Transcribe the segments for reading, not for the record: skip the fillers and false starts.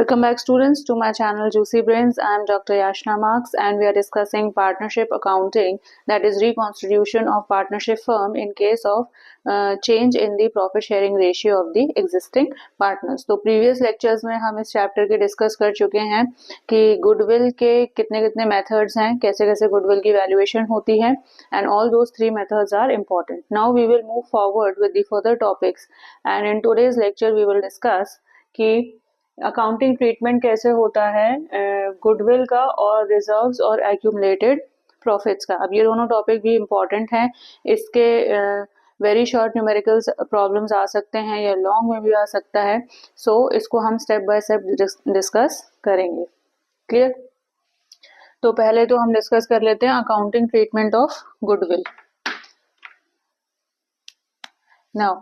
Welcome back students to my channel Juicy Brains. I am Dr. Yashna Marks and we are discussing partnership accounting, that is reconstitution of partnership firm in case of change in the profit sharing ratio of the existing partners. तो previous lectures में हम इस chapter के discuss कर चुके हैं कि goodwill के कितने कितने methods हैं, कैसे कैसे goodwill की valuation होती है, and all those three methods are important. Now we will move forward with the further topics and in today's lecture we will discuss कि अकाउंटिंग ट्रीटमेंट कैसे होता है गुडविल का और रिजर्व्स और एक्यूमुलेटेड प्रॉफिट्स का. अब ये दोनों टॉपिक भी इम्पोर्टेंट हैं. इसके वेरी शॉर्ट न्यूमेरिकल प्रॉब्लम्स आ सकते हैं या लॉन्ग में भी आ सकता है. सो इसको हम स्टेप बाय स्टेप डिस्कस करेंगे. क्लियर? तो पहले तो हम डिस्कस कर लेते हैं accounting treatment of goodwill. Now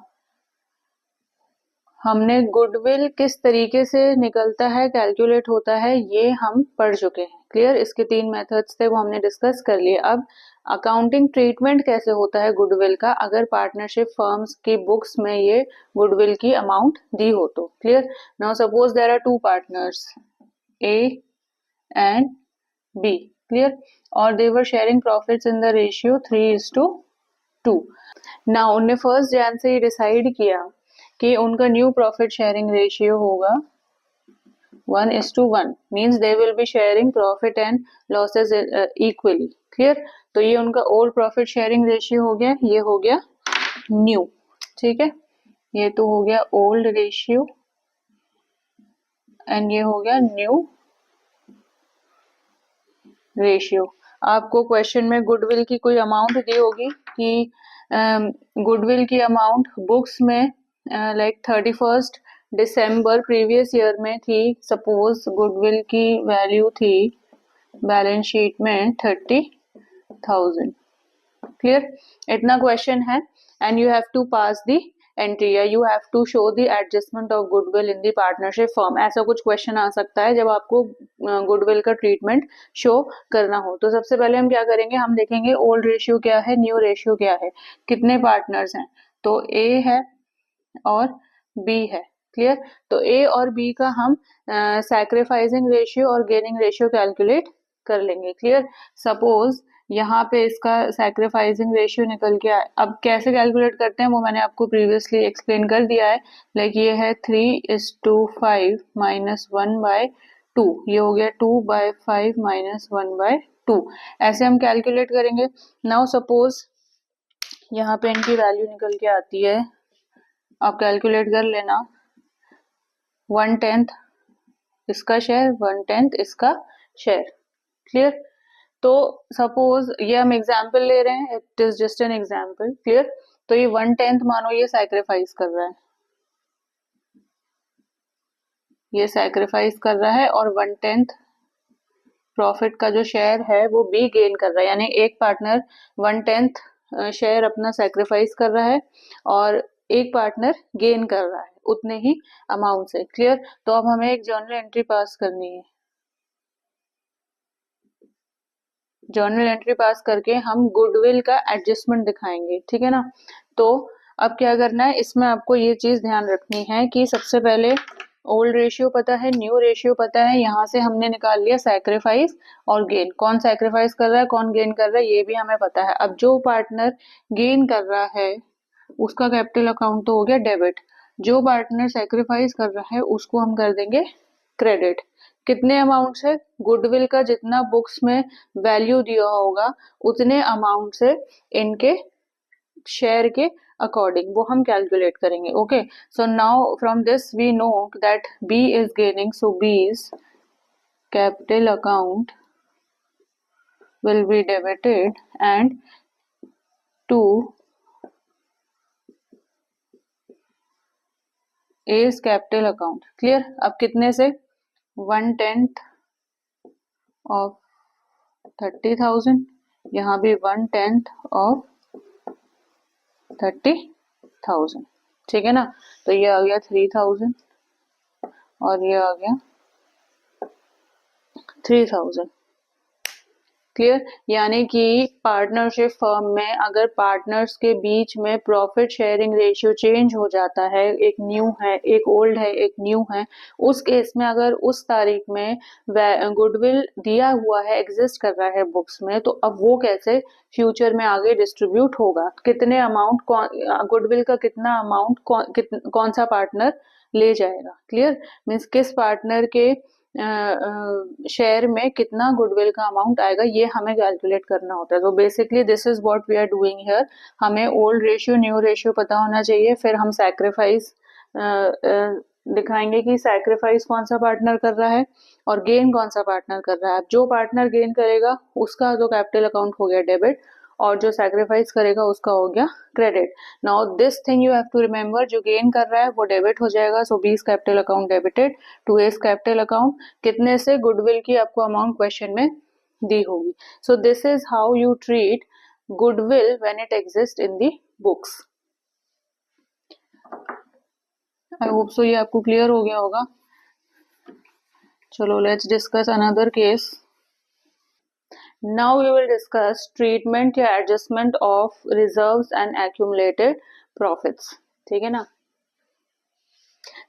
हमने गुडविल किस तरीके से निकलता है, कैलकुलेट होता है, ये हम पढ़ चुके हैं. क्लियर? इसके 3 मेथड्स थे वो हमने डिस्कस कर लिए. अब अकाउंटिंग ट्रीटमेंट कैसे होता है गुडविल का अगर पार्टनरशिप फर्म्स की बुक्स में ये गुडविल की अमाउंट दी हो तो. Clear? Now suppose there are 2 partners A and B. Clear? और they were sharing profits in the ratio 3:2. Now उनने 1 जनवरी से डिसाइड किया कि उनका न्यू प्रॉफिट शेयरिंग रेशियो होगा 1:1. Means they will be sharing profit and losses equally. Clear? तो ये उनका ओल्ड प्रॉफिट शेयरिंग रेशियो हो गया, ये हो गया न्यू. ठीक है, ये तो हो गया ओल्ड रेशियो एंड ये हो गया न्यू रेशियो. आपको क्वेश्चन में गुडविल की कोई अमाउंट दी होगी कि गुडविल की अमाउंट बुक्स में लाइक 31 दिसंबर प्रीवियस ईयर में थी. सपोज गुडविल की वैल्यू थी बैलेंस शीट में 30,000. क्लियर? इतना क्वेश्चन है and you have to pass the entry या you have to show the adjustment of goodwill in the partnership firm. ऐसा कुछ क्वेश्चन आ सकता है जब आपको गुडविल का ट्रीटमेंट शो करना हो. तो सबसे पहले हम क्या करेंगे, हम देखेंगे ओल्ड रेशियो क्या है, न्यू रेशियो क्या है, कितने पार्टनर्स हैं. तो ए है और बी है. क्लियर? तो ए और बी का हम सैक्रिफाइसिंग रेशियो और गेनिंग रेशियो कैलकुलेट कर लेंगे. क्लियर? सपोज यहाँ पे इसका सैक्रिफाइसिंग रेशियो निकल के आए. अब कैसे कैलकुलेट करते हैं वो मैंने आपको प्रीवियसली एक्सप्लेन कर दिया है. लाइक ये है 3:5 - 1/2. ये हो गया 2/5 - 1/2. ऐसे हम कैलकुलेट करेंगे. नाउ सपोज यहाँ पे इनकी वैल्यू निकल के आती है, आप कैलकुलेट कर लेना, 1/10 इसका शेयर, 1/10 इसका शेयर. क्लियर? तो सपोज ये हम एग्जाम्पल ले रहे हैं, it is just an example. Clear? तो ये 1/10 मानो ये सैक्रिफाइस कर रहा है, ये सैक्रिफाइस कर रहा है और 1/10 प्रॉफिट का जो शेयर है वो बी गेन कर रहा है. यानी एक पार्टनर 1/10 शेयर अपना सैक्रिफाइस कर रहा है और एक पार्टनर गेन कर रहा है उतने ही अमाउंट से. क्लियर? तो अब हमें एक जर्नल एंट्री पास करनी है. जर्नल एंट्री पास करके हम गुडविल का एडजस्टमेंट दिखाएंगे. ठीक है ना? तो अब क्या करना है, इसमें आपको ये चीज ध्यान रखनी है कि सबसे पहले ओल्ड रेशियो पता है, न्यू रेशियो पता है, यहाँ से हमने निकाल लिया सैक्रिफाइस और गेन. कौन सैक्रिफाइस कर रहा है, कौन गेन कर रहा है, ये भी हमें पता है. अब जो पार्टनर गेन कर रहा है उसका कैपिटल अकाउंट तो हो गया डेबिट. जो पार्टनर सैक्रिफाइस कर रहा है उसको हम कर देंगे क्रेडिट. कितने अमाउंट से? गुडविल का जितना बुक्स में वैल्यू दिया होगा उतने अमाउंट से इनके शेयर के अकॉर्डिंग वो हम कैलकुलेट करेंगे. Okay, so now from this we know that B is gaining, so B's capital account will be debited and to A's capital account. Clear? अब कितने से? 1/10 ऑफ 30,000. यहाँ भी 1/10 ऑफ 30,000. ठीक है ना? तो ये आ गया 3,000 और ये आ गया 3,000. क्लियर, यानी कि पार्टनरशिप फर्म में अगर पार्टनर्स के बीच में प्रॉफिट शेयरिंग रेशियो चेंज हो जाता है, एक न्यू है, एक ओल्ड है, एक न्यू है, उस केस में अगर उस तारीख में गुडविल दिया हुआ है, एग्जिस्ट कर रहा है बुक्स में, तो अब वो कैसे फ्यूचर में आगे डिस्ट्रीब्यूट होगा, कितने अमाउंट, गुडविल का कितना अमाउंट कौन सा पार्टनर ले जाएगा। क्लियर, मीन्स किस पार्टनर के शेयर में कितना गुडविल का अमाउंट आएगा, ये हमें कैलकुलेट करना होता है। तो basically this is what we are doing here. हमें ओल्ड रेशियो न्यू रेशियो पता होना चाहिए, फिर हम सैक्रिफाइस दिखाएंगे कि सैक्रिफाइस कौन सा पार्टनर कर रहा है और गेन कौन सा पार्टनर कर रहा है। जो पार्टनर गेन करेगा उसका जो कैपिटल अकाउंट हो गया डेबिट, और जो सैक्रिफाइस करेगा उसका हो गया credit. Now this thing you have to remember, जो गेन कर रहा है वो डेबिट हो जाएगा, so B capital account debited to A's capital account. कितने से, गुडविल की आपको अमाउंट क्वेश्चन में दी होगी। So this is how you treat goodwill when it exist in the books. I hope so ये आपको क्लियर हो गया होगा। चलो let's discuss another case. Now we will discuss treatment या adjustment of reserves and accumulated profits. ठीक है ना।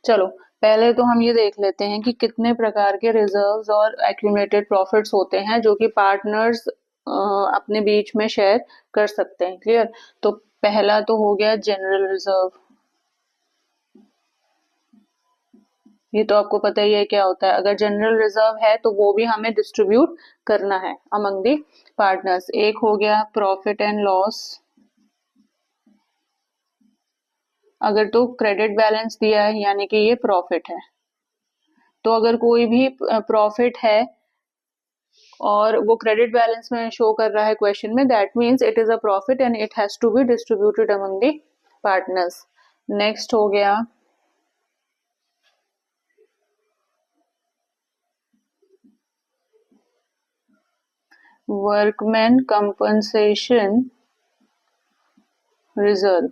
चलो पहले तो हम ये देख लेते हैं कि कितने प्रकार के रिजर्व्स और एक्यूमुलेटेड प्रॉफिट्स होते हैं जो कि पार्टनर्स अपने बीच में शेयर कर सकते हैं। क्लियर, तो पहला तो हो गया जनरल रिजर्व। ये तो आपको पता ही है क्या होता है। अगर जनरल रिजर्व है तो वो भी हमें डिस्ट्रीब्यूट करना है अमंग दी पार्टनर्स। एक हो गया प्रॉफिट एंड लॉस। अगर तो क्रेडिट बैलेंस दिया है यानी कि ये प्रॉफिट है, तो अगर कोई भी प्रॉफिट है और वो क्रेडिट बैलेंस में शो कर रहा है क्वेश्चन में, that means it is a profit and it has to be distributed among the partners. Next हो गया वर्कमैन कंपनसेशन रिजर्व।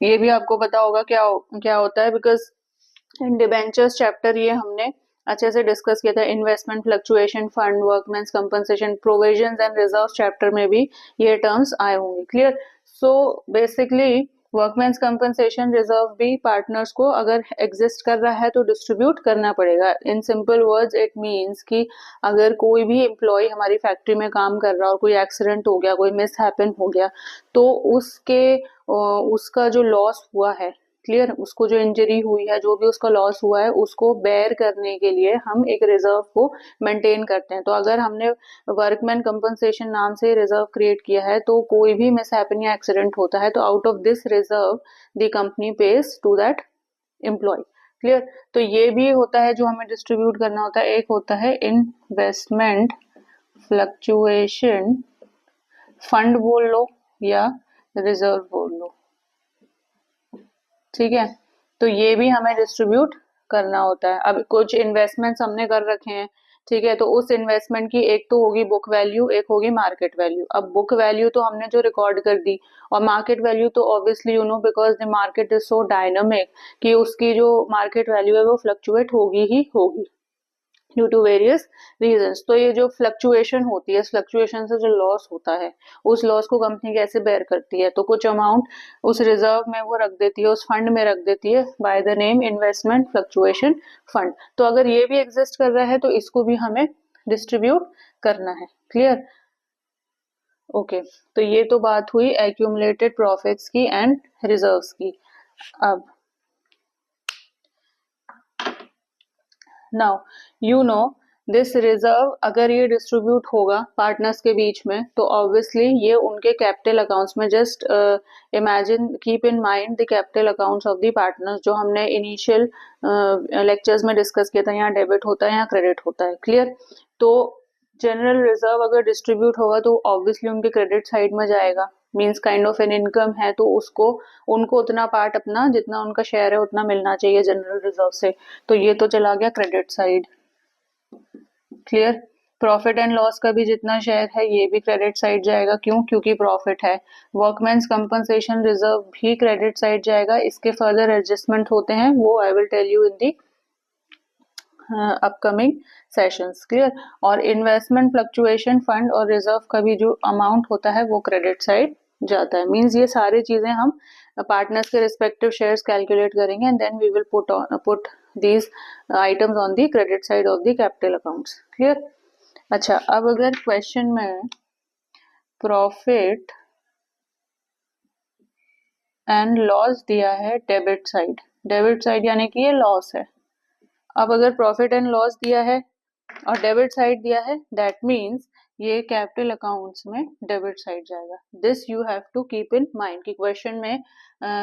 ये भी आपको पता होगा क्या होता है, बिकॉज इन डिबेंचर्स चैप्टर ये हमने अच्छे से डिस्कस किया था। Investment fluctuation fund, workmen's compensation, provisions and reserve chapter में भी ये टर्म्स आए होंगे। Clear, so basically workmen's compensation reserve भी पार्टनर्स को अगर एग्जिस्ट कर रहा है तो डिस्ट्रीब्यूट करना पड़ेगा। In simple words it means कि अगर कोई भी एम्प्लॉय हमारी फैक्ट्री में काम कर रहा और कोई एक्सीडेंट हो गया, कोई मिस हैपन हो गया, तो उसका जो लॉस हुआ है, क्लियर, उसको जो इंजरी हुई है, जो भी उसका लॉस हुआ है, उसको बेयर करने के लिए हम एक रिजर्व को मेंटेन करते हैं। तो अगर हमने वर्कमैन कंपनसेशन नाम से रिजर्व क्रिएट किया है, तो कोई भी मिसहैपन या एक्सीडेंट होता है तो out of this reserve the company pays to that employ. Clear, तो ये भी होता है जो हमें डिस्ट्रीब्यूट करना होता है। एक होता है इन्वेस्टमेंट फ्लक्चुएशन फंड बोल लो या रिजर्व बोल लो। ठीक है, तो ये भी हमें डिस्ट्रीब्यूट करना होता है। अब कुछ इन्वेस्टमेंट्स हमने कर रखे हैं, ठीक है, तो उस इन्वेस्टमेंट की एक तो होगी बुक वैल्यू, एक होगी मार्केट वैल्यू। अब बुक वैल्यू तो हमने जो रिकॉर्ड कर दी, और मार्केट वैल्यू तो obviously you know because the market is so dynamic कि उसकी जो मार्केट वैल्यू है वो फ्लक्चुएट होगी ही होगी ड्यू टू वेरियस रीजंस। तो ये जो फ्लक्चुएशन होती है, फ्लक्चुएशन से जो लॉस होता है, उस लॉस को कंपनी कैसे बेयर करती है, तो कुछ अमाउंट उस रिजर्व में वो रख देती है, उस फंड में रख देती है by the name investment fluctuation fund. तो अगर ये भी एग्जिस्ट कर रहा है तो इसको भी हमें डिस्ट्रीब्यूट करना है। क्लियर, ओके, तो ये तो बात हुई एक्यूमुलेटेड प्रॉफिट्स की एंड रिजर्व्स की। अब now you know this reserve अगर ये डिस्ट्रीब्यूट होगा पार्टनर्स के बीच में, तो ऑब्वियसली ये उनके कैपिटल अकाउंट्स में, just imagine, keep in mind the capital accounts of the partners, जो हमने इनिशियल लेक्चर्स में डिस्कस किया था। यहाँ डेबिट होता है, यहाँ क्रेडिट होता है। क्लियर, तो जनरल रिजर्व अगर डिस्ट्रीब्यूट होगा तो ऑब्वियसली उनके क्रेडिट साइड में जाएगा, means kind of an income है, तो उनको उतना पार्ट अपना जितना उनका शेयर है उतना मिलना चाहिए जनरल रिजर्व से। तो ये तो चला गया credit side. Clear, profit and loss का भी जितना शेयर है ये भी क्रेडिट साइड जाएगा। क्यों? क्योंकि प्रॉफिट है। वर्कमैन्स कंपनसेशन रिजर्व भी क्रेडिट साइड जाएगा। इसके फर्दर एडजस्टमेंट होते हैं, वो I will tell you in the upcoming sessions. Clear. और इन्वेस्टमेंट फ्लक्चुएशन फंड और रिजर्व का भी जो अमाउंट होता है वो क्रेडिट साइड जाता है। मींस ये सारी चीजें हम पार्टनर्स के रिस्पेक्टिव शेयर्स कैलकुलेट करेंगे and then we will put these items on the credit side of the capital accounts. Clear. अच्छा, अब अगर क्वेश्चन में प्रॉफिट एंड लॉस दिया है डेबिट साइड यानी कि ये लॉस है। अब अगर प्रॉफिट एंड लॉस दिया है और डेबिट साइड दिया है, दैट मीन्स ये कैपिटल अकाउंट्स में डेबिट साइड जाएगा। This you have to keep in mind कि क्वेश्चन में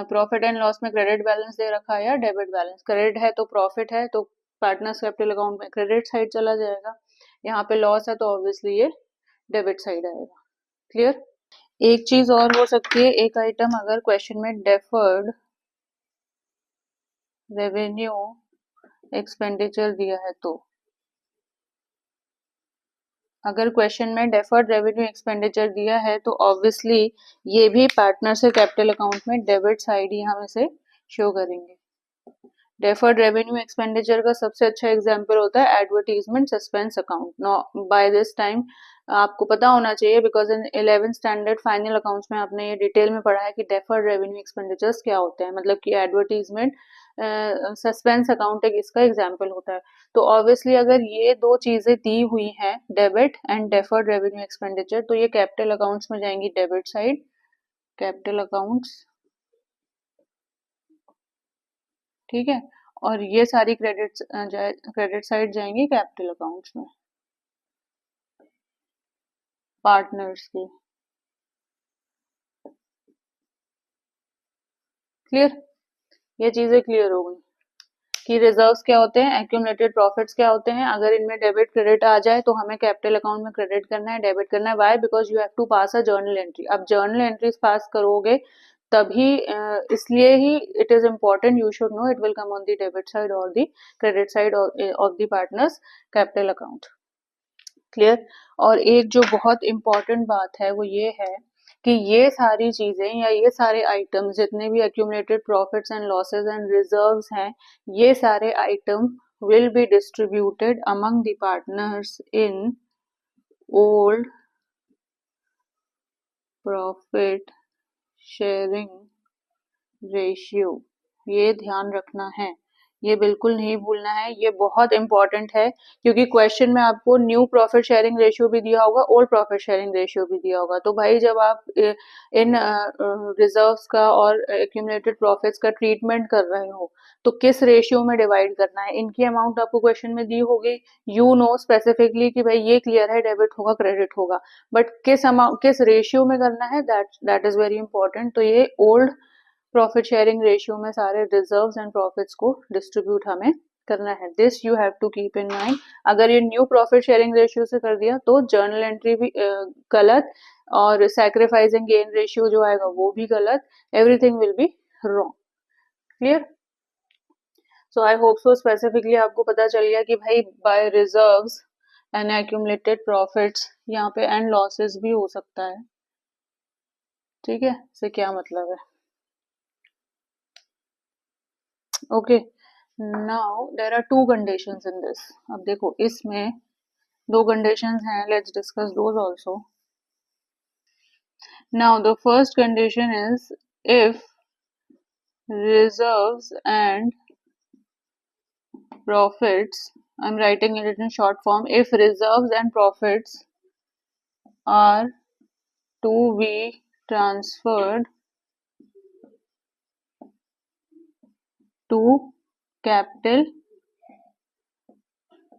प्रॉफिट एंड लॉस में क्रेडिट बैलेंस दे रखा है या डेबिट बैलेंस। क्रेडिट है तो प्रॉफिट है तो पार्टनर्स कैपिटल अकाउंट में क्रेडिट साइड चला जाएगा, यहाँ पे लॉस है तो ऑब्वियसली ये डेबिट साइड आएगा। क्लियर। एक चीज और हो सकती है, एक आइटम अगर क्वेश्चन में डेफर्ड रेवेन्यू एक्सपेंडिचर दिया है तो अगर क्वेश्चन में डेफर्ड रेवेन्यू एक्सपेंडिचर दिया है तो ऑब्वियसली ये भी पार्टनर से कैपिटल अकाउंट में डेबिट साइड ही हम इसे शो करेंगे। डेफर्ड रेवेन्यू एक्सपेंडिचर का सबसे अच्छा एग्जांपल होता है advertisement suspense account. No by this time आपको पता होना चाहिए because in 11th standard final accounts में आपने ये डिटेल में पढ़ा है कि डेफर्ड रेवेन्यू एक्सपेंडिचर्स क्या होते हैं, मतलब कि एडवर्टीजमेंट सस्पेंस अकाउंट एक इसका एग्जांपल होता है। तो ऑब्वियसली अगर ये दो चीजें दी हुई हैं, debit and deferred revenue expenditure, तो ये कैपिटल अकाउंट्स में जाएंगी डेबिट साइड, कैपिटल अकाउंट्स। ठीक है। और ये सारी क्रेडिट साइड जाएंगी कैपिटल अकाउंट्स में पार्टनर्स के। क्लियर। ये चीजें क्लियर हो गई कि रिजर्व्स क्या होते हैं, एक्यूमुलेटेड प्रॉफिट्स क्या होते हैं। अगर इनमें डेबिट क्रेडिट आ जाए तो हमें कैपिटल अकाउंट में क्रेडिट करना है, डेबिट करना है। Why? Because you have to pass a journal entry. अब जर्नल एंट्रीज पास करोगे तभी इसलिए ही it is important, you should know it will come on the debit side और the credit side of the partners capital account. Clear. और एक जो बहुत इंपॉर्टेंट बात है वो ये है कि ये सारी चीजें या ये सारे आइटम्स जितने भी accumulated profits and losses and reserves हैं, ये सारे item will be distributed among the partners in old profit sharing ratio। ये ध्यान रखना है, ये बिल्कुल नहीं भूलना है, ये बहुत इंपॉर्टेंट है क्योंकि क्वेश्चन में आपको न्यू प्रॉफिट शेयरिंग रेशियो भी दिया होगा, ओल्ड प्रॉफिट शेयरिंग रेशियो भी दिया होगा। तो भाई जब आप इन रिजर्व्स का और एक्यूमुलेटेड प्रॉफिट्स का ट्रीटमेंट कर रहे हो तो किस रेशियो में डिवाइड करना है, इनकी अमाउंट आपको क्वेश्चन में दी होगी। यू नो स्पेसिफिकली कि भाई ये क्लियर है डेबिट होगा क्रेडिट होगा, बट किस अमाउंट किस रेशियो में करना है, दैट इज वेरी इंपॉर्टेंट। तो ये ओल्ड प्रॉफिट शेयरिंग रेशियो में सारे रिजर्व्स एंड प्रॉफिट्स को डिस्ट्रीब्यूट हमें करना है। This you have to keep in mind. अगर ये न्यू प्रॉफिट शेयरिंग रेशियो से कर दिया तो जर्नल एंट्री भी गलत और सैक्रिफाइसिंग गेन रेशियो जो आएगा वो भी गलत, everything will be wrong. Clear. So I hope so specifically आपको पता चल गया कि भाई by reserves and accumulated profits यहाँ पे एंड लॉसेस भी हो सकता है। ठीक है, इससे क्या मतलब है। Okay, now there are two conditions in this. अब देखो इसमें दो कंडीशंस हैं, let's discuss those also. Now the first condition is if reserves and profits, I'm writing it in short form, if reserves and profits are to be transferred to capital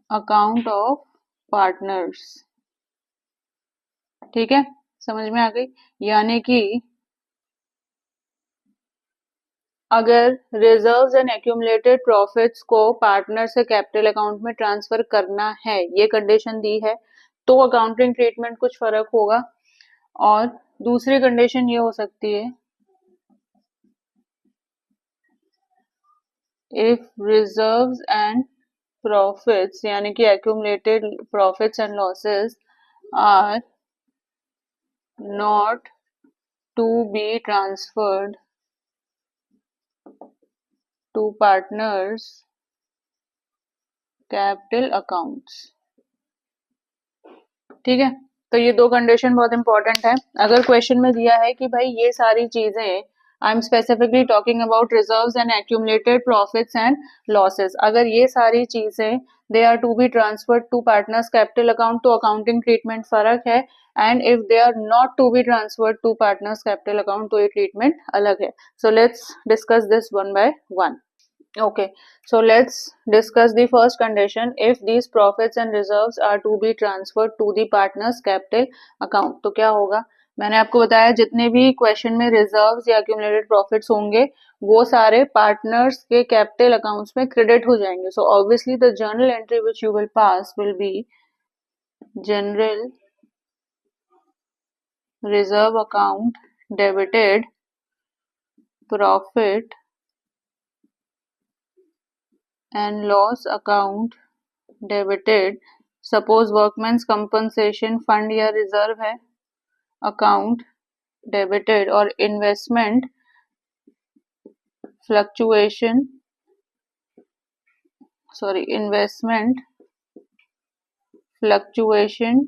account of partners। ठीक है, समझ में आ गई। यानी कि अगर reserves and accumulated profits को partner से कैपिटल अकाउंट में ट्रांसफर करना है, ये कंडीशन दी है, तो अकाउंटिंग ट्रीटमेंट कुछ फर्क होगा। और दूसरी कंडीशन ये हो सकती है इफ रिजर्व्स एंड प्रॉफिट्स यानी कि accumulated profits and losses are not to be transferred to partners capital accounts. ठीक है, तो ये दो कंडीशन बहुत इंपॉर्टेंट है। अगर क्वेश्चन में दिया है कि भाई ये सारी चीजें, I am specifically talking about reserves and accumulated profits and losses, अगर ये सारी चीजें they are to be transferred to partners capital account, तो अकाउंटिंग ट्रीटमेंट फर्क है। And if they are not to be transferred to partners capital account, तो ये treatment अलग है। So let's discuss this one by one. Okay, so let's discuss the first condition. If these profits and reserves are to be transferred to the partners capital account, तो क्या होगा? मैंने आपको बताया जितने भी क्वेश्चन में रिजर्व्स या accumulated profits होंगे वो सारे पार्टनर्स के कैपिटल अकाउंट्स में क्रेडिट हो जाएंगे. So obviously the journal entry which you will pass will be general reserve account debited profit and loss account debited. Suppose workmen's compensation fund या reserve है, account debited. और investment fluctuation investment fluctuation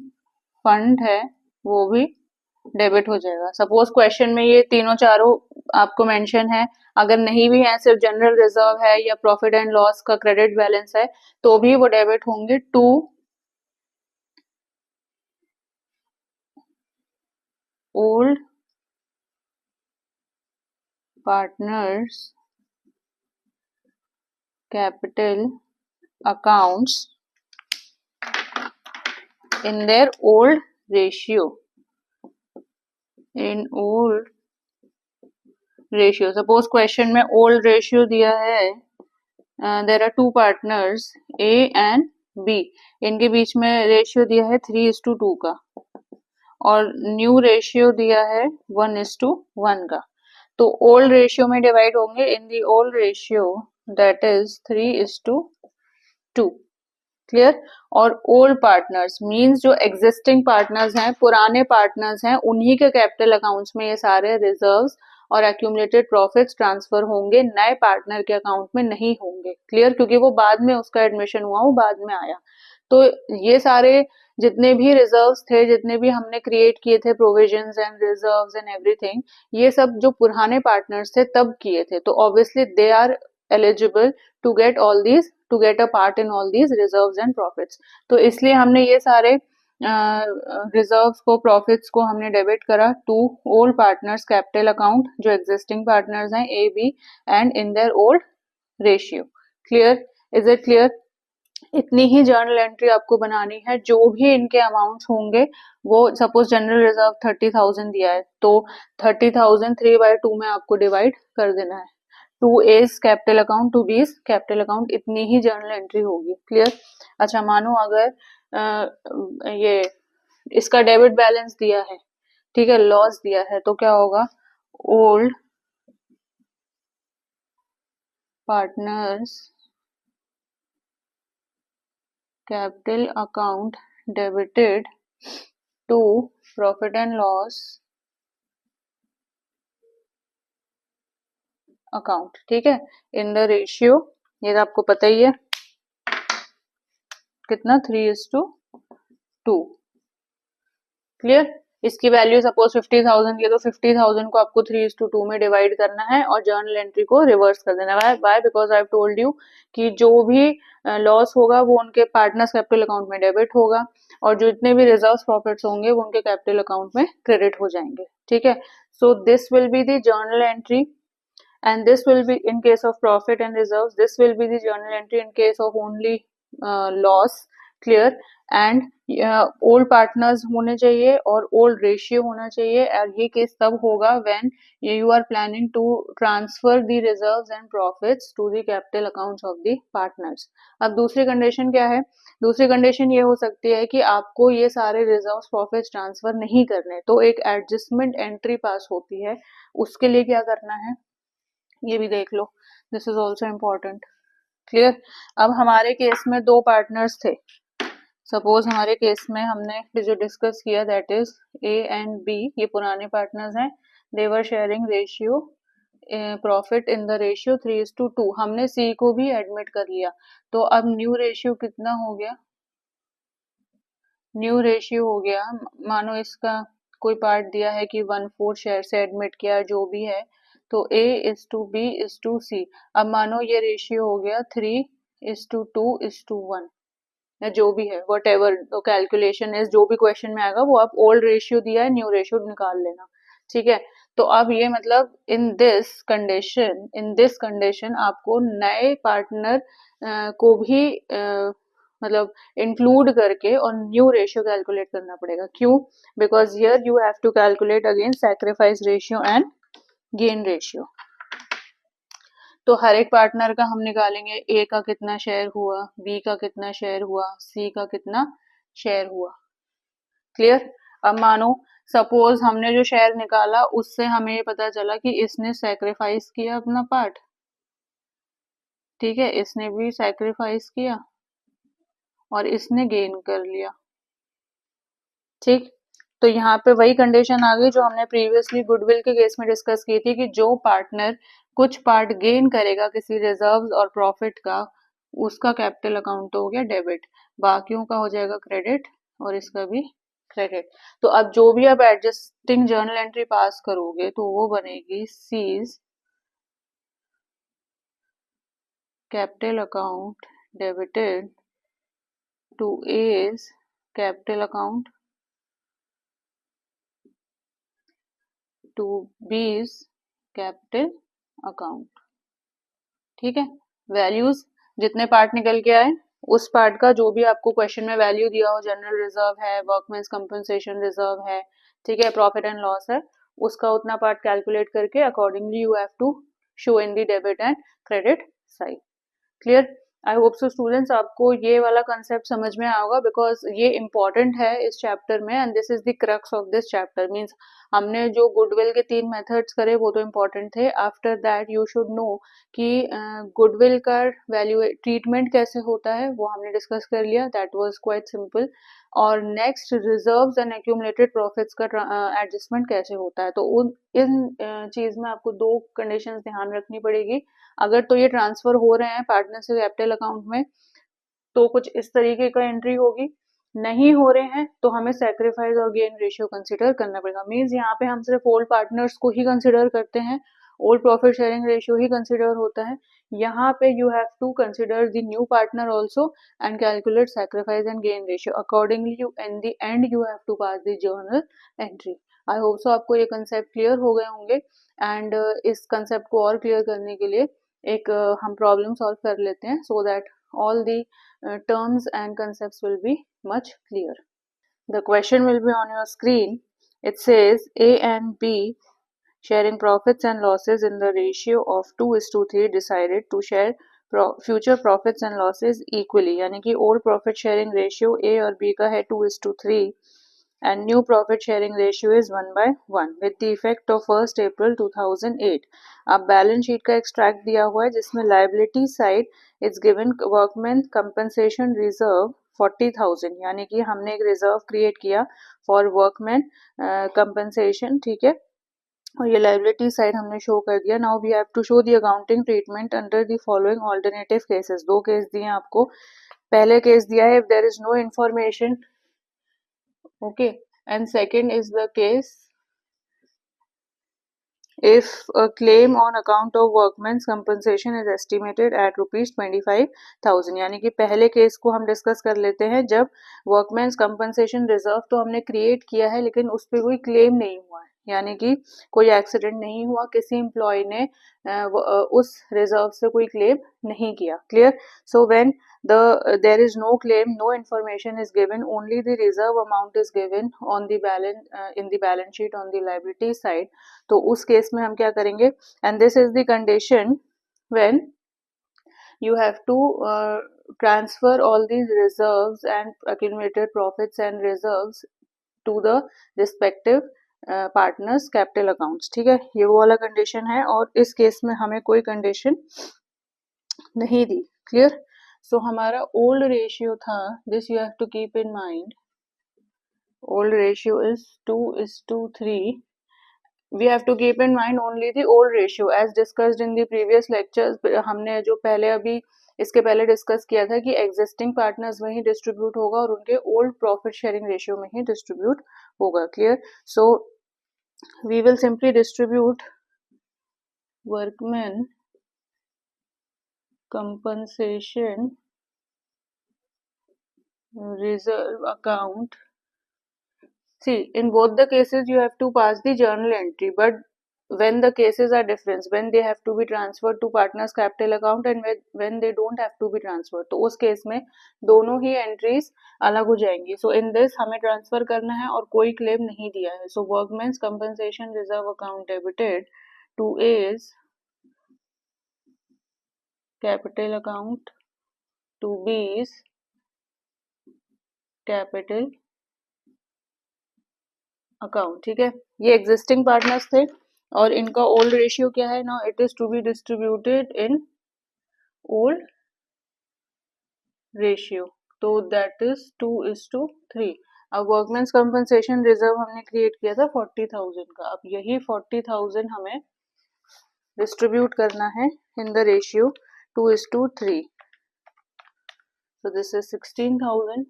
fund है, वो भी debit हो जाएगा. Suppose question में ये तीनों चारों आपको मेंशन है, अगर नहीं भी है, सिर्फ जनरल रिजर्व है या प्रॉफिट एंड लॉस का क्रेडिट बैलेंस है, तो भी वो डेबिट होंगे to old partners capital accounts in their old ratio. In old ratio, suppose question में old ratio दिया है, there are two partners A and B, इनके बीच में रेशियो दिया है 3:2 का, और न्यू रेशियो दिया है 1:1 का. तो ओल्ड रेशियो में डिवाइड होंगे. In the old ratio that is 3:2. Clear. और ओल्ड पार्टनर्स मींस जो एग्जिस्टिंग पार्टनर्स हैं, पुराने पार्टनर्स हैं, उन्हीं के कैपिटल अकाउंट्स में ये सारे रिजर्व्स और एक्यूमुलेटेड प्रॉफिट्स ट्रांसफर होंगे, नए पार्टनर के अकाउंट में नहीं होंगे. क्लियर, क्योंकि वो बाद में उसका एडमिशन हुआ, वो बाद में आया. तो ये सारे जितने भी रिजर्व्स थे, जितने भी हमने क्रिएट किए थे provisions and reserves and everything, ये सब जो पुराने पार्टनर्स थे तब किए थे, तो obviously they are eligible to get all these, to get a part in all these reserves and profits. तो इसलिए हमने ये सारे रिजर्व्स को, प्रॉफिट्स को हमने डेबिट करा to old partners capital account, जो एग्जिस्टिंग पार्टनर्स हैं A B, and in their old ratio. Clear, is it clear? इतनी ही जर्नल एंट्री आपको बनानी है. जो भी इनके अमाउंट्स होंगे वो, सपोज जनरल रिजर्व 30,000 दिया है, तो 30,000 3/2 में आपको डिवाइड कर देना है. 2 एज कैपिटल अकाउंट, 2 बीज कैपिटल अकाउंट, इतनी ही जर्नल एंट्री होगी. क्लियर. अच्छा, मानो अगर ये इसका डेबिट बैलेंस दिया है, ठीक है, लॉस दिया है, तो क्या होगा? Old partners capital account debited to profit and loss account. ठीक है, इन द रेशियो, ये तो आपको पता ही है कितना, 3:2. क्लियर. इसकी वैल्यू सपोज 50,000 की है, तो 50,000 को आपको 3:2 में डिवाइड करना है और जर्नल एंट्री को रिवर्स कर देना है. By because I have told you कि जो भी लॉस होगा वो उनके पार्टनर्स कैपिटल अकाउंट में डेबिट होगा, और जो जितने भी रिजर्व्स प्रॉफिट्स होंगे वो उनके कैपिटल अकाउंट में क्रेडिट हो जाएंगे. ठीक है. So this will be the journal entry, and this will be in case of profit and reserves. This will be the journal entry in case of only loss. Clear. And old partners होने चाहिए और old ratio होना चाहिए, और ये case तब होगा when you are planning to transfer the reserves and profits to the capital accounts of the partners. अब दूसरी कंडीशन क्या है? दूसरी कंडीशन ये हो सकती है कि आपको ये सारे रिजर्व्स प्रॉफिट्स ट्रांसफर नहीं करने, तो एक एडजस्टमेंट एंट्री पास होती है. उसके लिए क्या करना है ये भी देख लो. This is also important. Clear. अब हमारे केस में दो पार्टनर्स थे. सपोज हमारे केस में हमने जो डिस्कस किया that is A and B, ये पुराने पार्टनर्स हैं. They were sharing ratio profit in the ratio 3:2। हमने सी को भी एडमिट कर लिया, तो अब न्यू रेशियो कितना हो गया, न्यू रेशियो हो गया, मानो इसका कोई पार्ट दिया है कि 1/4 शेयर से एडमिट किया जो भी है, तो A:B:C। अब मानो ये रेशियो हो गया 3:2:1 या जो भी है, वट एवर तो कैलकुलेशन इज, जो भी क्वेश्चन में आएगा वो आप ओल्ड रेशियो दिया है न्यू रेशियो निकाल लेना, ठीक है। तो अब ये मतलब इन दिस कंडीशन आपको नए पार्टनर को भी मतलब इंक्लूड करके और न्यू रेशियो कैलकुलेट करना पड़ेगा। क्यों? Because here you have to calculate again sacrifice ratio and gain ratio. तो हर एक पार्टनर का हम निकालेंगे, ए का कितना शेयर हुआ, बी का कितना शेयर हुआ, सी का कितना शेयर हुआ। क्लियर? अब मानो सपोज हमने जो शेयर निकाला उससे हमें ये पता चला कि इसने सैक्रिफाइस किया अपना पार्ट, ठीक है, इसने भी सैक्रिफाइस किया और इसने गेन कर लिया, ठीक। तो यहाँ पे वही कंडीशन आ गई जो हमने प्रीवियसली गुडविल के केस में डिस्कस की थी कि जो पार्टनर कुछ पार्ट गेन करेगा किसी रिजर्व और प्रॉफिट का, उसका कैपिटल अकाउंट तो हो गया डेबिट, बाकियों का हो जाएगा क्रेडिट और इसका भी क्रेडिट। तो अब जो भी आप एडजस्टिंग जर्नल एंट्री पास करोगे तो वो बनेगी C's capital account debited to A's capital account to B's capital account, ठीक है। वैल्यूज जितने पार्ट निकल के आए उस पार्ट का जो भी आपको क्वेश्चन में वैल्यू दिया हो, जनरल रिजर्व है, वर्कमेंस कंपनसेशन रिजर्व है, ठीक है, प्रॉफिट एंड लॉस है, उसका उतना पार्ट कैलकुलेट करके accordingly you have to show in the debit and credit side. Clear? I hope so students आपको ये वाला कंसेप्ट समझ में आया होगा, बिकॉज ये इंपॉर्टेंट है इस चैप्टर में and this is the crux of this chapter. Means हमने जो गुडविल के 3 मेथड्स करे वो तो इम्पोर्टेंट थे, after that you should no कि गुडविल का वैल्यू ट्रीटमेंट कैसे होता है वो हमने डिस्कस कर लिया, दैट वाज क्वाइट सिंपल। और next reserves and accumulated profits का एडजस्टमेंट कैसे होता है, तो उन इन चीज में आपको 2 कंडीशंस ध्यान रखनी पड़ेगी। अगर तो ये ट्रांसफर हो रहे हैं पार्टनर से कैपिटल अकाउंट में तो कुछ इस तरीके का एंट्री होगी, नहीं हो रहे हैं तो हमें सैक्रिफाइस और गेन रेशियो कंसीडर करना पड़ेगा। मींस यहाँ पे हम सिर्फ ओल्ड पार्टनर्स को ही कंसीडर करते हैं, ओल्ड प्रॉफिट शेयरिंग रेशियो ही कंसीडर होता है। यहाँ पे you have to consider the new partner also and calculate sacrifice and gain ratio accordingly, you in the end you have to pass the journal entry. I hope so आपको ये concept clear हो गए होंगे and इस concept को और clear करने के लिए एक हम प्रॉब्लम सॉल्व कर लेते हैं so that all the terms and concepts will be much clear. The question will be on your screen. It says A and B sharing profits and losses in the ratio of 2:3 decided to share future profits and losses equally, यानी कि old profit sharing ratio A और B का है 2:3 and new profit sharing ratio is 1/1 with the effect of 1st April 2008. अब balance sheet का extract दिया हुआ है जिसमें liability side it's given workman compensation reserve 40,000, यानी कि हमने एक रिजर्व क्रिएट किया फॉर वर्कमैन कंपनसेशन, ठीक है, और ये लाइबिलिटी साइड हमने शो कर दिया। Now we have to show the accounting treatment under the following alternative cases. 2 case दिए हैं आपको। पहले केस दिया है if there is no information, okay, and second is the case if a claim on account of workman's compensation is estimated at rupees 25,000, यानी कि पहले केस को हम डिस्कस कर लेते हैं जब वर्कमैन्स कंपनसेशन रिजर्व तो हमने क्रिएट किया है लेकिन उस पर कोई क्लेम नहीं हुआ है, यानी कि कोई एक्सीडेंट नहीं हुआ, किसी एम्प्लॉय ने उस रिजर्व से कोई क्लेम नहीं किया। Clear? So when there is no claim, no information is given, only the reserve amount is given on the balance in the balance sheet on the liability side, तो उस case में हम क्या करेंगे, and this is the condition when you have to transfer all these reserves and accumulated profits and reserves to the respective partners capital accounts, ठीक है, ये वो वाला कंडीशन है और इस केस में हमें कोई कंडीशन नहीं दी। क्लियर? सो हमारा ओल्ड रेशियो था, this you have to keep in mind, old ratio is 2:3 we have to keep in mind only the old ratio as discussed in the previous lectures. हमने जो पहले अभी इसके पहले डिस्कस किया था कि एग्जिस्टिंग पार्टनर्स में ही डिस्ट्रीब्यूट होगा और उनके ओल्ड प्रॉफिट शेयरिंग रेशियो में ही डिस्ट्रीब्यूट होगा. Clear? So we will simply distribute workman compensation reserve account. See, in both the cases you have to pass the journal entry, but when the cases are different, when they have to be transferred to partners capital account and when they don't have to be transferred, तो उस case में दोनों ही entries अलग हो जाएंगी. सो in this हमें transfer करना है और कोई क्लेम नहीं दिया है. So workmen's compensation reserve account debited to A's capital account to B's capital account. ठीक है, ये एग्जिस्टिंग पार्टनर्स थे और इनका ओल्ड रेशियो क्या है? Now it is to be distributed in old ratio, तो दैट इज 2:3. अब वर्कमैन्स कंपनसेशन रिजर्व हमने क्रिएट किया था 40,000 का. अब यही 40,000 हमें डिस्ट्रीब्यूट करना है इन the ratio 2:3. so this is 16,000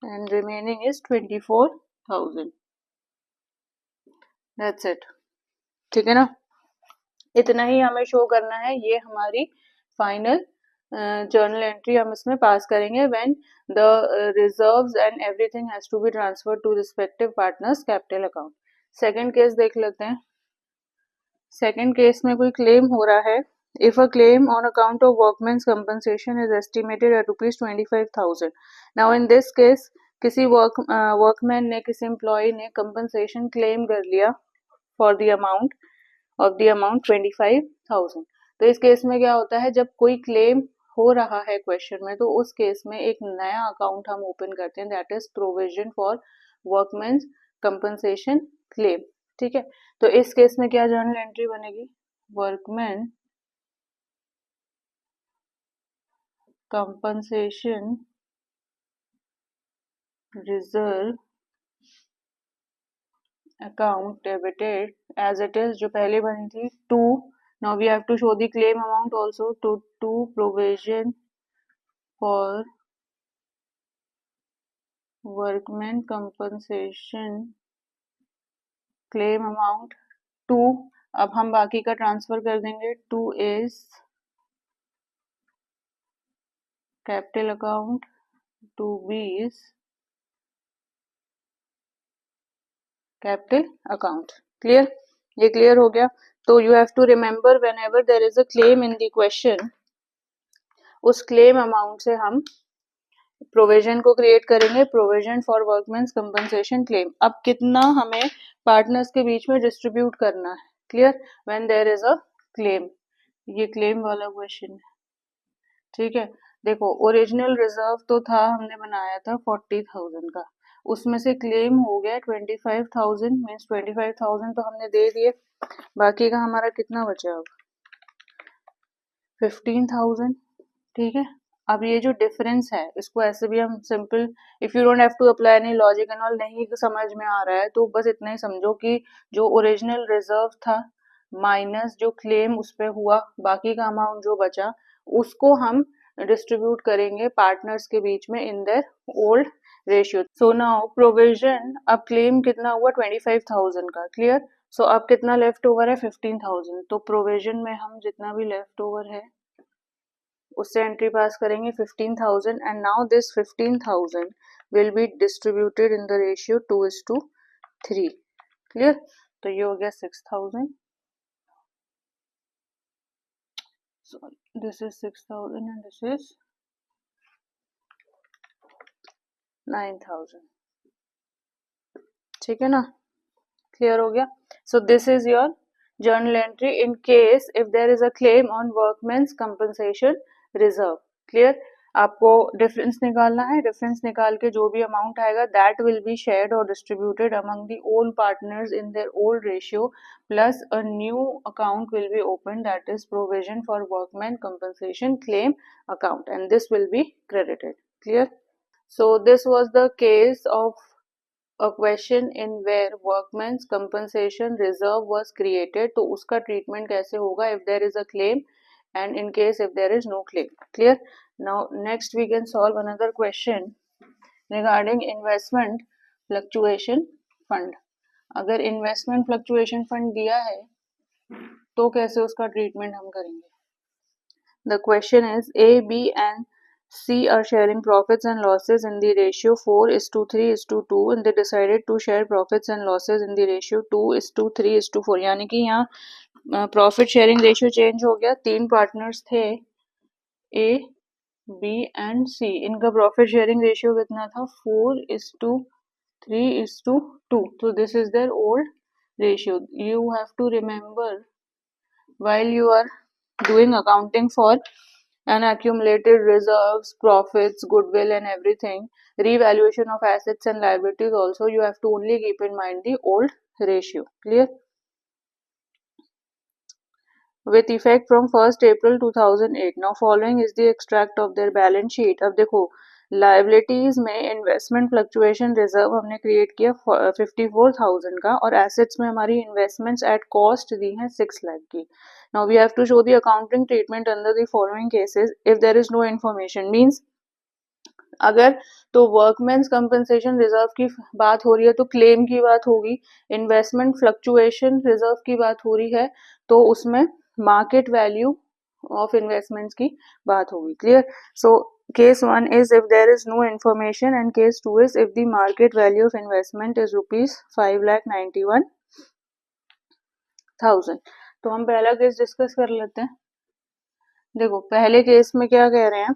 and remaining is 24,000. that's it. ठीक है ना? इतना ही हमें शो करना है. ये हमारी फाइनल जर्नल एंट्री हम इसमें पास करेंगे when the reserves and everything has to be transferred to respective partners capital account. Second case देख लेते हैं. सेकंड केस में कोई क्लेम हो रहा है. If a claim on account of workmen's compensation is estimated at ₹25,000. Now in this case किसी workman ने, किसी एम्प्लॉय ने कंपनसेशन क्लेम कर लिया for the amount of the amount 25,000. तो इस केस में क्या होता है, जब कोई क्लेम हो रहा है क्वेश्चन में, तो उस केस में एक नया अकाउंट हम ओपन करते हैं, that is provision for workmen's compensation claim. ठीक है, तो इस केस में क्या जर्नल एंट्री बनेगी? Workman compensation reserve account debited as it is, जो पहले बनी थी, to. Now we have to show the claim amount also to provision for workman compensation claim amount 2. अब हम बाकी का ट्रांसफर कर देंगे to A's capital account to B's capital account. Clear? ये क्लियर हो गया. तो you have to remember whenever there is a claim in the question, उस क्लेम अमाउंट से हम प्रोविजन को क्रिएट करेंगे, provision for workmen's compensation claim. अब कितना हमें पार्टनर्स के बीच में डिस्ट्रीब्यूट करना है? Clear? When there is a claim. ये क्लेम वाला क्वेश्चन है. ठीक है, देखो ओरिजिनल रिजर्व तो था, हमने बनाया था 40,000 का, उसमें से क्लेम हो गया 25,000, मीन्स 25,000 तो हमने दे दिए. बाकी का हमारा कितना बचा? अब 15,000. ठीक है, अब ये जो डिफरेंस है, इसको ऐसे भी हम simple, if you don't have to apply any logic and all, नहीं समझ में आ रहा है तो बस इतना ही समझो कि जो ओरिजिनल रिजर्व था माइनस जो क्लेम उस पे हुआ, बाकी का अमाउंट जो बचा उसको हम डिस्ट्रीब्यूट करेंगे पार्टनर्स के बीच में इन their old ratio. So now provision, अब क्लेम कितना हुआ? 25,000 का. क्लियर? सो अब कितना लेफ्ट ओवर है? 15,000. तो प्रोविजन में हम जितना भी लेफ्ट ओवर है उससे एंट्री पास करेंगे 15,000 and now this 15,000 will be distributed in the ratio 2:3. Clear? तो ये हो गया 6,000. So this is 6,000 and this is 9,000. ठीक है ना? क्लियर हो गया. So this is your journal entry in case if there is a claim on workman's compensation reserve. Clear? आपको डिफरेंस निकालना है. डिफरेंस निकाल के जो भी अमाउंट आएगा दैट विल बी शेयर्ड और distributed among the old partners in their old ratio, plus a new account will be open that is provision for workman compensation claim account and this will be credited. Clear? So this was the case of a question in where workman's compensation reserve was created, तो उसका treatment कैसे होगा if there is a claim and in case if there is no claim. Clear? Now next we can solve another question regarding investment fluctuation fund. अगर investment fluctuation fund दिया है तो कैसे उसका treatment हम करेंगे. The question is A, B and C are sharing profits and losses in the ratio 4:3:2 and they decided to share profits and losses in the ratio 2:3:4. यानी कि यहाँ प्रॉफिट शेयरिंग रेशियो चेंज हो गया. तीन partners थे A, B and C. इनका profit sharing ratio कितना था 4:3:2. तो this is their old ratio. You have to remember while you are doing accounting for and accumulated reserves, profits, goodwill and everything, revaluation of assets and liabilities also, you have to only keep in mind the old ratio. Clear? With effect from 1st April 2008. Now following is the extract of their balance sheet. अब देखो liabilities में investment fluctuation reserve हमने create किया 54,000 का और assets में हमारी investments at cost दी हैं 6 लाख की. Now we have to show the accounting treatment under the following cases if there is no information. Means अगर तो वर्कमैन्स कंपनसेशन रिजर्व की बात हो रही है तो क्लेम की बात होगी. इन्वेस्टमेंट फ्लक्चुएशन रिजर्व की बात हो रही है तो उसमें मार्केट वैल्यू ऑफ इन्वेस्टमेंट्स की बात होगी. Clear? So case 1 is if there is no information and case 2 is if the market value of investment is rupees 5,91,000. तो हम पहला केस डिस्कस कर लेते हैं. देखो पहले केस में क्या कह रहे हैं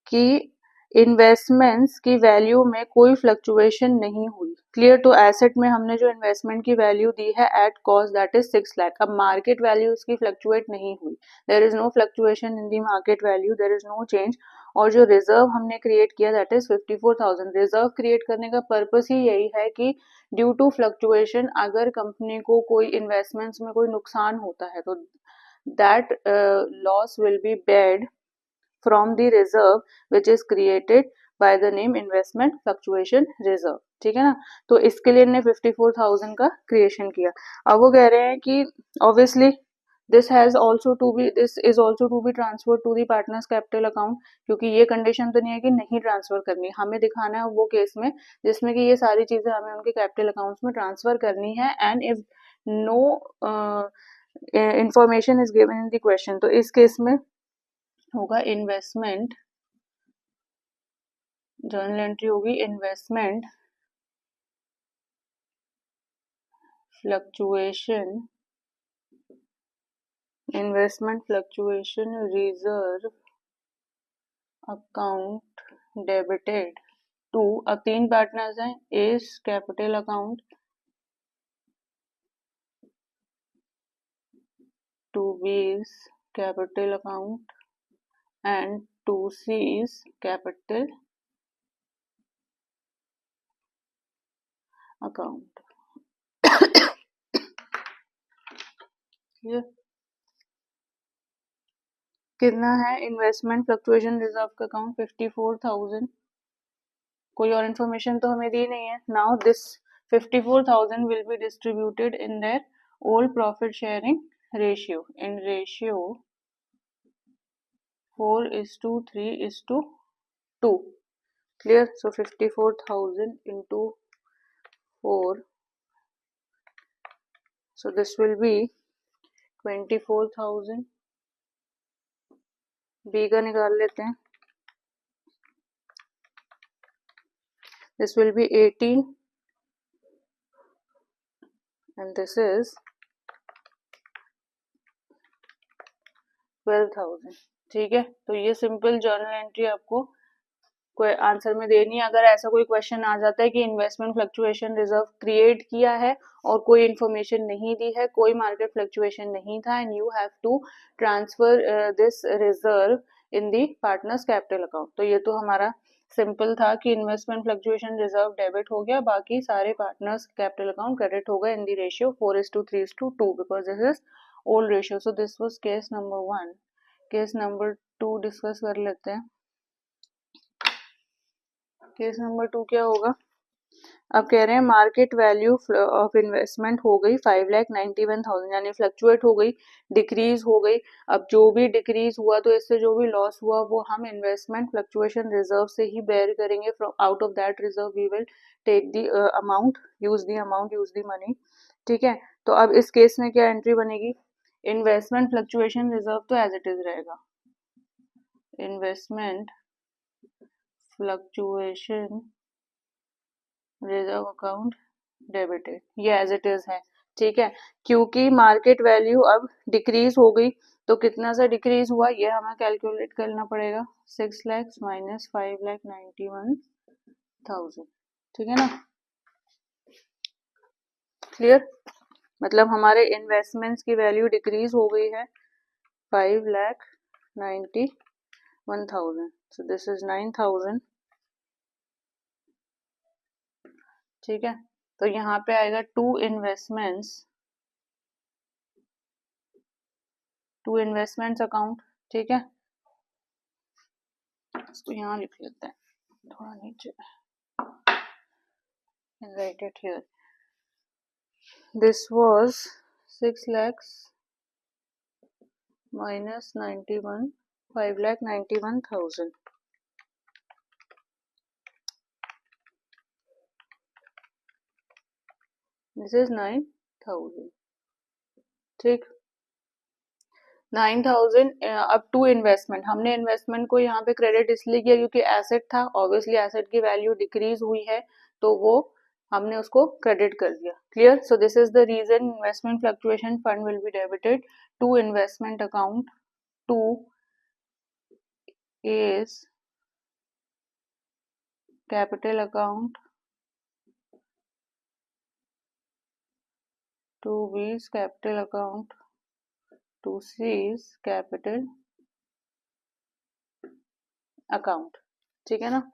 कि इन्वेस्टमेंट्स की वैल्यू में कोई फ्लक्चुएशन नहीं हुई. क्लियर? तो एसेट में हमने जो इन्वेस्टमेंट की वैल्यू दी है at cost that is 6 lakh. अब मार्केट वैल्यू उसकी फ्लक्चुएट नहीं हुई. There is no fluctuation in the market value, there is no change. और जो रिजर्व हमने क्रिएट किया दैट इज 54,000. रिजर्व क्रिएट करने का पर्पस ही यही है कि ड्यू टू फ्लक्चुएशन अगर कंपनी को कोई इन्वेस्टमेंट्स में कोई नुकसान होता है तो that loss will be bed from the reserve which is created by the name investment fluctuation reserve. ठीक है ना? तो इसके लिए ने 54,000 का क्रिएशन किया. अब वो कह रहे हैं कि obviously this is also to be transferred to the partners capital account. क्योंकि ये कंडीशन तो नहीं है कि नहीं ट्रांसफर करनी. हमें दिखाना है वो केस में जिसमें कि ये सारी चीजें हमें उनके कैपिटल अकाउंट्स में ट्रांसफर करनी है and if no information is given in the question. तो इस केस में होगा इन्वेस्टमेंट, जर्नल एंट्री होगी investment fluctuation reserve account debited to. अब तीन पार्टनर्स हैं. A's capital account, to B's capital account and 2C is capital account. कितना है इन्वेस्टमेंट फ्लक्चुएशन रिजर्व का अकाउंट 54,000. कोई और इन्फॉर्मेशन तो हमें दी नहीं है. Now this 54,000 will be distributed in their old profit sharing ratio in ratio 4:3:2. Clear? So 54,000 into 4. So this will be 24,000. B का निकाल लेते हैं. This will be 18 and this is 12,000. ठीक है? तो ये सिंपल जर्नल एंट्री आपको कोई आंसर में देनी है. अगर ऐसा कोई क्वेश्चन आ जाता है कि इन्वेस्टमेंट फ्लक्चुएशन रिजर्व क्रिएट किया है और कोई इन्फॉर्मेशन नहीं दी है, कोई मार्केट फ्लक्चुएशन नहीं था and you have to transfer this reserve in the partners capital account. तो ये तो हमारा सिंपल था कि इन्वेस्टमेंट फ्लक्चुएशन रिजर्व डेबिट हो गया, बाकी सारे पार्टनर्स कैपिटल अकाउंट क्रेडिट हो गए in the ratio 4:3:2 because this is old ratio. So this was case number 1. Case number 2 discuss कर लेते हैं. केस नंबर 2 क्या होगा? अब कह रहे हैं मार्केट वैल्यू ऑफ इन्वेस्टमेंट हो गई 5,91,000 यानी फ्लक्चुएट हो गई, डिक्रीज हो गई। अब जो भी डिक्रीज हुआ तो इससे जो भी लॉस हुआ वो हम इन्वेस्टमेंट फ्लक्चुएशन रिजर्व से ही बेयर करेंगे। From out of that reserve we will take the amount, use the money. ठीक है, तो अब इस केस में क्या एंट्री बनेगी, इन्वेस्टमेंट फ्लक्चुएशन रिजर्व तो एज इट इज रहेगा, investment fluctuation reserve account debited, ये एज इट इज है। ठीक है, क्योंकि मार्केट वैल्यू अब डिक्रीज हो गई तो कितना सा डिक्रीज हुआ ये हमें कैलकुलेट करना पड़ेगा, 6 लाख माइनस 5,91,000। ठीक है ना, क्लियर, मतलब हमारे इन्वेस्टमेंट्स की वैल्यू डिक्रीज हो गई है 5,91,000, सो दिस इज 9,000। ठीक है, तो यहाँ पे आएगा टू इन्वेस्टमेंट्स अकाउंट। ठीक है, इसको यहाँ लिख लेते हैं थोड़ा नीचे, right it here, this was 6 lakhs minus 91, 5,91,000, this is 9,000। ठीक, 9,000 अब टू इन्वेस्टमेंट, हमने इन्वेस्टमेंट को यहाँ पे क्रेडिट इसलिए किया क्योंकि एसेट था, ऑब्वियसली एसेट की वैल्यू डिक्रीज हुई है तो वो हमने उसको क्रेडिट कर दिया। Clear, so this is the reason investment fluctuation fund will be debited to investment account, to is capital account, to B is capital account, to C is capital account। ठीक है ना,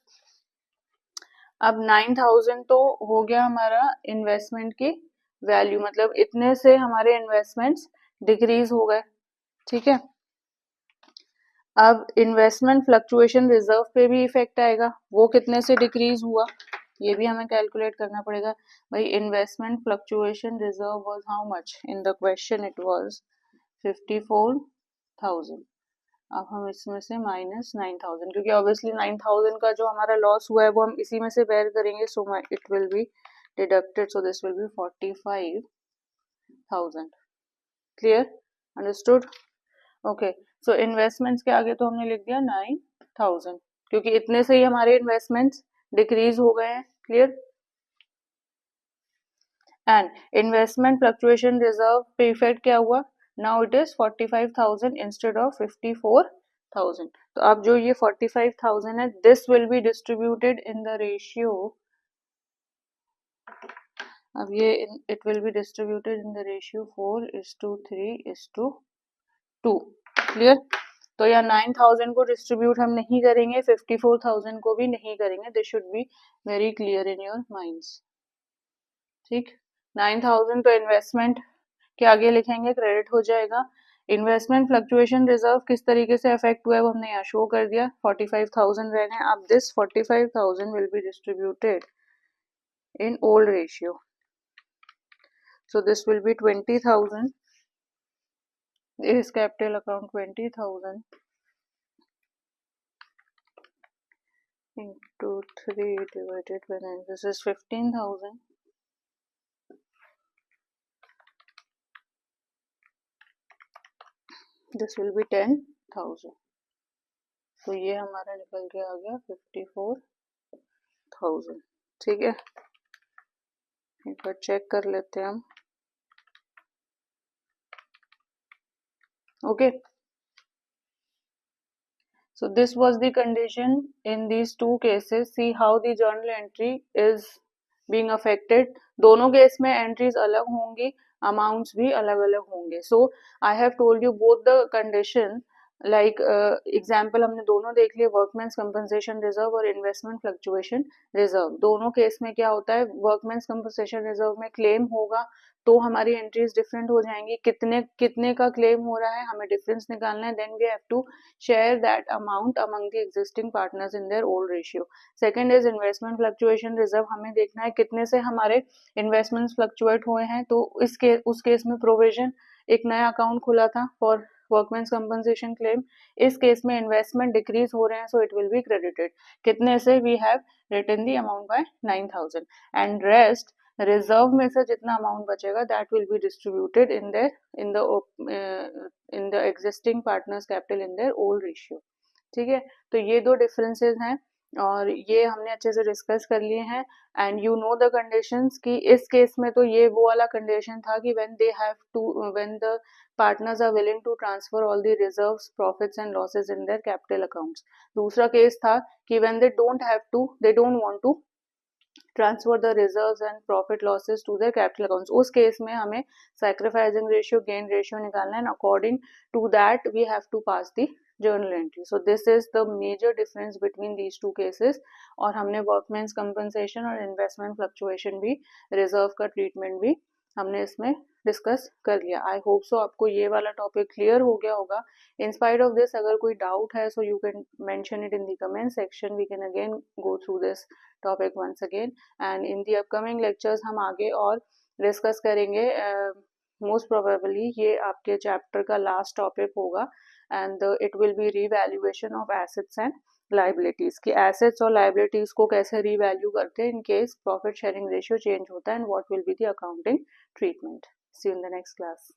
अब 9,000 तो हो गया हमारा इन्वेस्टमेंट की वैल्यू, मतलब इतने से हमारे इन्वेस्टमेंट्स डिक्रीज हो गए। ठीक है, अब इन्वेस्टमेंट फ्लक्चुएशन रिजर्व पे भी इफेक्ट आएगा, वो कितने से डिक्रीज हुआ ये भी हमें कैलकुलेट करना पड़ेगा। भाई investment fluctuation reserve was how much in the question, it was 54,000। अब हम इसमें से माइनस 9,000, क्योंकि ऑब्वियसली 9,000 का जो हमारा लॉस हुआ है वो हम इसी में से बेयर करेंगे, सो it will be deducted, so this will be 45,000। Clear, understood, okay. So investments के आगे तो हमने लिख दिया 9,000 क्योंकि इतने से ही हमारे इन्वेस्टमेंट्स डिक्रीज हो गए हैं। Clear, and investment fluctuation reserve पे इफेक्ट क्या हुआ, now it is 45,000 instead of 54,000। तो अब जो ये 45,000 है this will be distributed in the ratio, अब ये it will be distributed in the ratio 4:3:2। Clear, तो या 9,000 को डिस्ट्रीब्यूट हम नहीं करेंगे, 54,000 को भी नहीं करेंगे, this should be very clear in your minds. ठीक, 9,000 तो इन्वेस्टमेंट के आगे लिखेंगे, क्रेडिट हो जाएगा। इन्वेस्टमेंट फ्लक्चुएशन रिजर्व किस तरीके से अफेक्ट हुआ है वो हमने यहाँ शो कर दिया, 45,000 रह गए। अब this 45,000 will be distributed in old ratio, so this will be 20,000 is capital account, 20,000 into 3 divided by 9, this is 15,000, this will be 10,000, तो ये हमारा निकल के आ गया 54,000। ठीक है, एक बार चेक कर लेते हैं हम। Okay, so this was the condition in these two cases, see how the journal entry is being affected। दोनों केस में एंट्रीज अलग होंगी, अमाउंट्स भी अलग अलग होंगे। So I have told you both the condition like example हमने दोनों देख लिए, वर्कमैन्स कंपनसेशन रिजर्व और इन्वेस्टमेंट फ्लक्चुएशन रिजर्व। दोनों केस में क्या होता है, वर्कमैन्स कंपनसेशन रिजर्व में क्लेम होगा तो हमारी एंट्रीज डिफरेंट हो जाएंगी, कितने कितने का क्लेम हो रहा है हमें डिफरेंस निकालना है, then we have to share that amount among the existing partners in their old ratio. Second is investment fluctuation reserve, हमें देखना है कितने से हमारे इन्वेस्टमेंट्स फ्लक्चुएट हुए हैं, तो उस केस में प्रोविजन एक नया अकाउंट खुला था फॉर वर्कमैन्स कंपनसेशन क्लेम। इस केस में इन्वेस्टमेंट डिक्रीज हो रहे हैं, so it will be credited. कितने से, we have written the amount by 9000 and rest reserve में से जितना अमाउंट बचेगा that will be distributed in the existing partners capital in their old ratio. ठीक है, तो ये दो डिफरेंसेस हैं और ये हमने अच्छे से डिस्कस कर लिए हैं। And you know the conditions कि इस केस में तो ये वो वाला कंडीशन था कि when the partners are willing to transfer all the reserves, profits and losses in their capital accounts. दूसरा केस था कि when they don't want to transfer the reserves and profit losses to their capital accounts. उस case में हमें sacrificing ratio, gain ratio निकालना है, according to that we have to pass the journal entry. So this is the major difference between these two cases. और हमने वर्कमैन्स compensation और investment fluctuation भी, reserve का ट्रीटमेंट भी हमने इसमें डिस्कस कर लिया। आई होप सो आपको ये वाला टॉपिक क्लियर हो गया होगा। इन स्पाइट ऑफ दिस अगर कोई डाउट है so you can mention it in the comment section, we can again go through this topic once again and in the upcoming lectures हम आगे और डिस्कस करेंगे। मोस्ट प्रोबेबली ये आपके chapter का लास्ट टॉपिक होगा and it will be revaluation of assets and liabilities कि assets और liabilities को कैसे revalue करते हैं in case profit sharing ratio change होता है and what will be the accounting treatment. See you in the next class.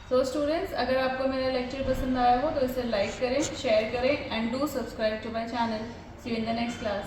So students, अगर आपको मेरा लेक्चर पसंद आया हो तो इसे लाइक करें, शेयर करें and do subscribe to my channel. See you in the next class.